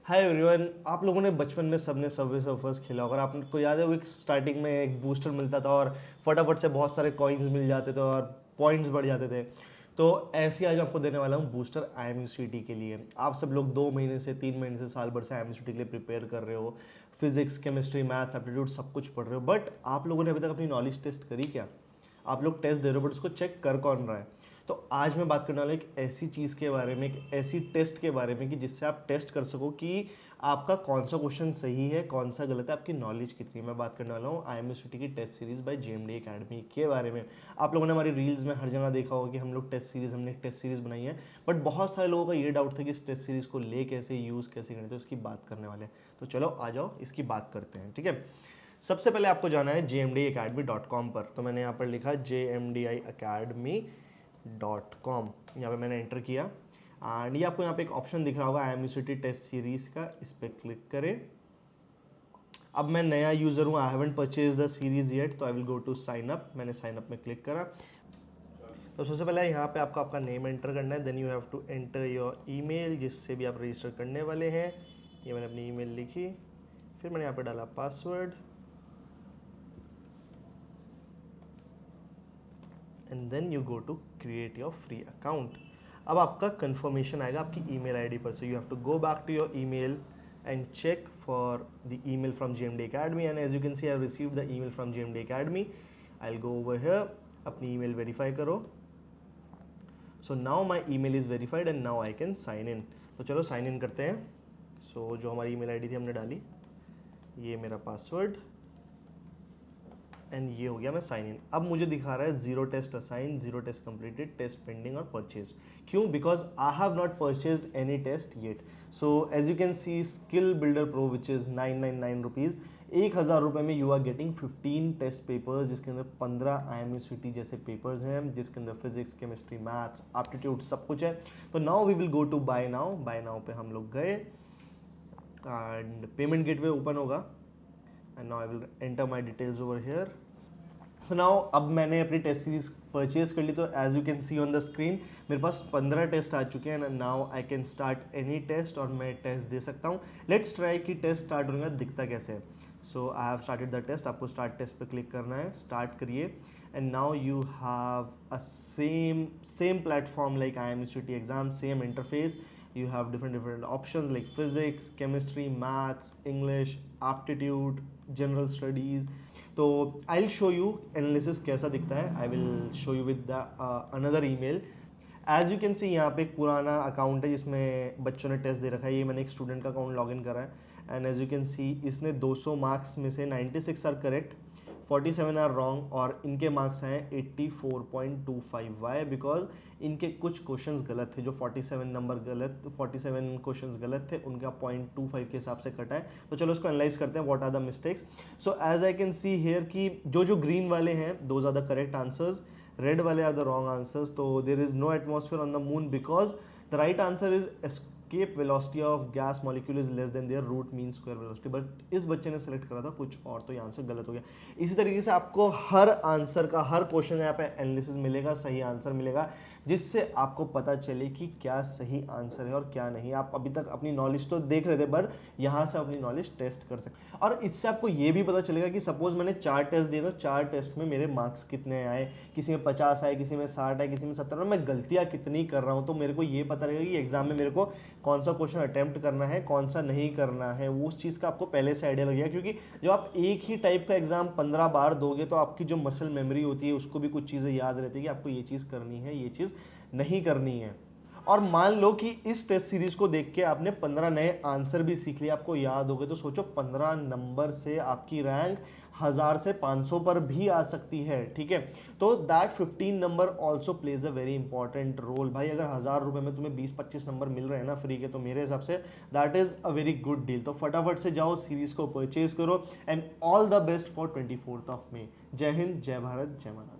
Hi everyone, आप लोगों ने बचपन में सबने सबवे सर्फर्स खेला होगा। और आपको याद है वो एक स्टार्टिंग में एक बूस्टर मिलता था और फटाफट से बहुत सारे कॉइन्स मिल जाते थे और पॉइंट्स बढ़ जाते थे। तो ऐसे ही आज आपको देने वाला हूँ बूस्टर IMUCT के लिए। आप सब लोग 2 महीने से 3 महीने से साल भर से IMUCT के लिए प्रिपेयर कर रहे हो, फिजिक्स केमिस्ट्री मैथ्स एप्टीट्यूड सब कुछ पढ़ रहे हो, बट आप लोगों ने अभी तक अपनी नॉलेज टेस्ट करी क्या? आप लोग टेस्ट दे रहे हो बट उसको चेक कर कौन रहा है? तो आज मैं बात करने वाला हूं एक ऐसी चीज़ के बारे में, एक ऐसी टेस्ट के बारे में कि जिससे आप टेस्ट कर सको कि आपका कौन सा क्वेश्चन सही है, कौन सा गलत है, आपकी नॉलेज कितनी है। मैं बात करने वाला हूँ IMUCT की test series by JMD Academy के बारे में। आप लोगों ने हमारी रील्स में हर जगह देखा होगा कि हम लोग हमने एक टेस्ट सीरीज बनाई है, बट बहुत सारे लोगों का ये डाउट था कि इस टेस्ट सीरीज को ले कैसे, यूज़ कैसे करें, तो इसकी बात करने वाले हैं। तो चलो आ जाओ, इसकी बात करते हैं, ठीक है। सबसे पहले आपको जाना है jmdacademy.com पर। तो मैंने यहाँ पर लिखा jmdiacademy.com, यहाँ पे मैंने एंटर किया एंड ये आपको यहाँ पे एक ऑप्शन दिख रहा होगा IMUCT टेस्ट सीरीज का, इस पर क्लिक करें। अब मैं नया यूज़र हूँ, I haven't purchase the series yet, तो I will go to sign up. मैंने साइन अप में क्लिक करा। तो सबसे पहले यहाँ पे आपको आपका नेम एंटर करना है, then you have to enter your email जिससे भी आप रजिस्टर करने वाले हैं। ये मैंने अपनी ईमेल लिखी, फिर मैंने यहाँ पे डाला password and then you go to create your free account. अब आपका कंफर्मेशन आएगा आपकी ईमेल आईडी पर, so you have to go back to your email and check for the email from JMD Academy, and as you can see I have received the email from JMD Academy। I will go over here, अपनी email verify करो। So now my email is verified and now I can sign in. तो चलो sign in करते हैं। सो जो हमारी email ID थी हमने डाली, ये मेरा पासवर्ड एंड ये हो गया मैं साइन इन। अब मुझे दिखा रहा है 0 test assign, 0 test completed, test pending और परचेज। क्यों? Because I have not purchase any test yet. So as you can see skill builder pro which is 999 rupees, 1000 रुपये में you are getting 15 test papers, जिसके अंदर 15 IMUCT जैसे papers हैं, जिसके अंदर फिजिक्स केमिस्ट्री मैथ्स एप्टीट्यूड सब कुछ है। तो now we will go to buy now. Buy now पे हम लोग गए एंड पेमेंट गेटवे ओपन होगा and now I will enter my details over here. So now अब मैंने अपनी टेस्ट सीरीज परचेज कर ली, तो as you can see on the screen मेरे पास 15 टेस्ट आ चुके हैं and now I can start any test, और मैं टेस्ट दे सकता हूँ। लेट्स ट्राई कि टेस्ट स्टार्ट होने का दिखता कैसे है। So I have started the test. आपको स्टार्ट टेस्ट पे क्लिक करना है, स्टार्ट करिए and now you have a same platform like IMUCT exam, same interface. You have different options like physics, chemistry, maths, English, aptitude, general studies. तो I'll show you analysis कैसा दिखता है। I will show you with the another email. As you can see यहाँ पे एक पुराना account है जिसमें बच्चों ने टेस्ट दे रखा है। ये मैंने एक स्टूडेंट का अकाउंट लॉगिन करा है and as you can see इसने 200 मार्क्स में से 96 आर करेक्ट, 47 आर रॉन्ग, और इनके मार्क्स हैं 84.25। वाई? बिकॉज इनके कुछ क्वेश्चंस गलत थे, जो 47 नंबर गलत, 47 क्वेश्चंस गलत थे, उनका 0.25 के हिसाब से कटा है। तो चलो इसको एनालाइज करते हैं, what are the mistakes. So as I can see here कि जो ग्रीन वाले हैं those are the correct answers, red वाले आर द रॉन्ग आंसर्स। तो there is no atmosphere on the moon because the right answer is escape velocity of gas molecule is less than their root mean square velocity, but इस बच्चे ने select करा था कुछ और, तो ये आंसर गलत हो गया। इसी तरीके से आपको हर आंसर का, हर क्वेश्चन यहाँ पे एनालिसिस मिलेगा, सही आंसर मिलेगा, जिससे आपको पता चले कि क्या सही आंसर है और क्या नहीं। आप अभी तक अपनी नॉलेज तो देख रहे थे, पर यहाँ से अपनी नॉलेज टेस्ट कर सकते। और इससे आपको ये भी पता चलेगा कि सपोज मैंने 4 टेस्ट दिए तो 4 टेस्ट में मेरे मार्क्स कितने आए, किसी में 50 आए, किसी में 60 आए, किसी में 70, मैं गलतियाँ कितनी कर रहा हूँ। तो मेरे को ये पता रहेगा कि एग्जाम में मेरे को कौन सा क्वेश्चन अटेम्प्ट करना है, कौन सा नहीं करना है, वो उस चीज़ का आपको पहले से आइडिया लग गया। क्योंकि जब आप एक ही टाइप का एग्जाम 15 बार दोगे तो आपकी जो मसल मेमोरी होती है उसको भी कुछ चीज़ें याद रहती है कि आपको ये चीज़ करनी है, ये चीज़ नहीं करनी है। और मान लो कि इस टेस्ट सीरीज को देख के आपने 15 नए आंसर भी सीख लिए, आपको याद हो गए, तो सोचो 15 नंबर से आपकी रैंक 1000 से 500 पर भी आ सकती है, ठीक है। तो that 15 number also plays a very important role. भाई अगर 1000 रुपये में तुम्हें 20-25 नंबर मिल रहे हैं ना फ्री के, तो मेरे हिसाब say that is a very good deal. तो फटाफट से जाओ, सीरीज को परचेज करो and all the best for 24 May। जय हिंद, जय भारत, जय माता दी।